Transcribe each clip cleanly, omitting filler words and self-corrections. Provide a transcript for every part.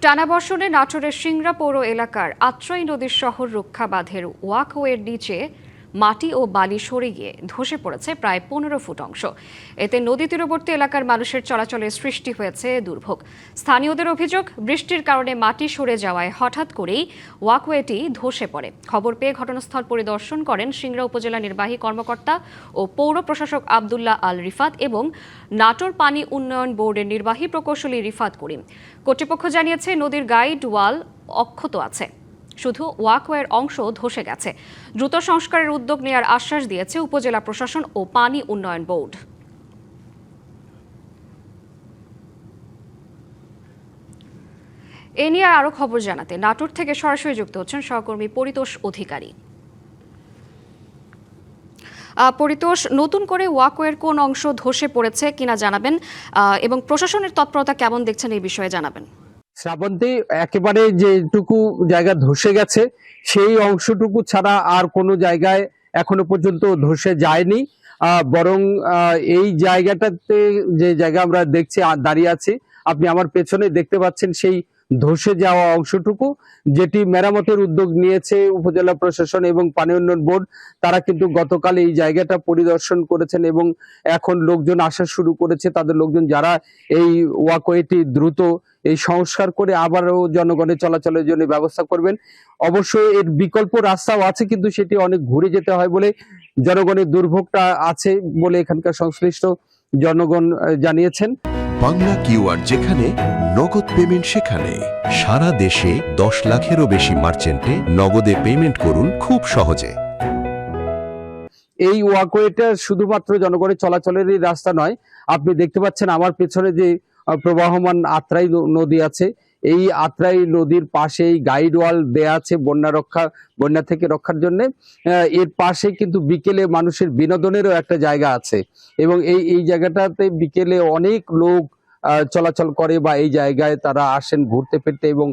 টানা বর্ষণে নাটোরের সিংড়া পৌর এলাকার আত্রাই নদীর শহর রক্ষা বাঁধের ওয়াকওয়ের নিচে মাটি ও বালি সরে গিয়ে ধসে পড়েছে প্রায় 15 ফুট অংশ। এতে নদী তীরবর্তী এলাকার মানুষের চলাচলের সৃষ্টি হয়েছে দুর্ভোগ। স্থানীয়দের অভিযোগ, বৃষ্টির কারণে মাটি সরে যাওয়ায় হঠাৎ করেই ওয়াকওয়েটি ধসে পড়ে। খবর পেয়ে ঘটনাস্থল পরিদর্শন করেন সিংড়া উপজেলা নির্বাহী কর্মকর্তা ও পৌর প্রশাসক আব্দুল্লাহ আল রিফাত এবং নাটোর পানি উন্নয়ন বোর্ডের নির্বাহী প্রকৌশলী রিফাত করিম। কর্তৃপক্ষ জানিয়েছে নদীর গাইড ওয়াল অক্ষত আছে, শুধু ওয়াকওয়ের অংশ ধসে গেছে। দ্রুত সংস্কারের উদ্যোগ নেওয়ার আশ্বাস দিয়েছে উপজেলা প্রশাসন ও পানি উন্নয়ন বোর্ড। এ নিয়ে আরো খবর জানাতে নাটোর থেকে সরাসরি যুক্ত হচ্ছেন সহকর্মী পরিতোষ অধিকারী। পরিতোষ, নতুন করে ওয়াকওয়ের কোন অংশ ধসে পড়েছে কিনা জানাবেন এবং প্রশাসনের তৎপরতা কেমন দেখছেন এই বিষয়ে জানাবেন। শ্রাবন্তী, একেবারে যেটুকু জায়গা ধসে গেছে সেই অংশটুকু ছাড়া আর কোনো জায়গায় এখনো পর্যন্ত ধসে যায়নি। বরং এই জায়গাটাতে যে জায়গা আমরা দেখছি দাঁড়িয়ে আছি, আপনি আমার পেছনে দেখতে পাচ্ছেন সেই ধসে যাওয়া অংশটুকু, যেটি মেরামতের উদ্যোগ নিয়েছে উপজেলা প্রশাসন এবং পানি উন্নয়ন বোর্ড। তারা কিন্তু গতকাল এই জায়গাটা পরিদর্শন করেছেন এবং এখন লোকজন আসা শুরু করেছে। তাদের লোকজন যারা এই ওয়াকওয়েটি দ্রুত এই সংস্কার করে আবারও জনগণের চলাচলের জন্য ব্যবস্থা করবেন। অবশ্যই এর বিকল্প রাস্তাও আছে, কিন্তু সেটি অনেক ঘুরে যেতে হয় বলে জনগণের দুর্ভোগটা আছে বলে এখানকার সংশ্লিষ্ট জনগণ জানিয়েছেন। বাংলা কিউআর, যেখানে নগদ পেমেন্ট সেখানে। সারা দেশে 10 লাখেরও বেশি মার্চেন্টে নগদে পেমেন্ট করুন খুব সহজে। এই ওয়াকওয়েটা শুধুমাত্র জনগণের চলাচলেরই রাস্তা নয়। আপনি দেখতে পাচ্ছেন আমার পেছনে যে প্রবাহমান আত্রাই নদী আছে, এই আত্রাই নদীর পাশেই গাইড ওয়াল দেয়া আছে বন্যা থেকে রক্ষার জন্য। এর পাশে কিন্তু বিকেলে মানুষের বিনোদনেরও একটা জায়গা আছে এবং এই জায়গাটাতে বিকেলে অনেক লোক চলাচল করে বা এই জায়গায় তারা আসেন ঘুরতে ফিরতে এবং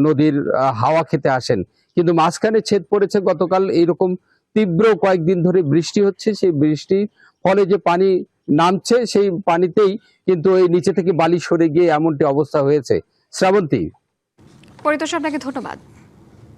নদীর হাওয়া খেতে আসেন। কিন্তু মাঝখানে ছেদ পড়েছে গতকাল। এইরকম তীব্র কয়েকদিন ধরে বৃষ্টি হচ্ছে, সেই বৃষ্টির ফলে যে পানি নামছে সেই পানিতেই কিন্তু এই নিচে থেকে বালি সরে গিয়ে এমনটি অবস্থা হয়েছে। শ্রাবন্তী, পরিতোষ, আপনাকে ধন্যবাদ।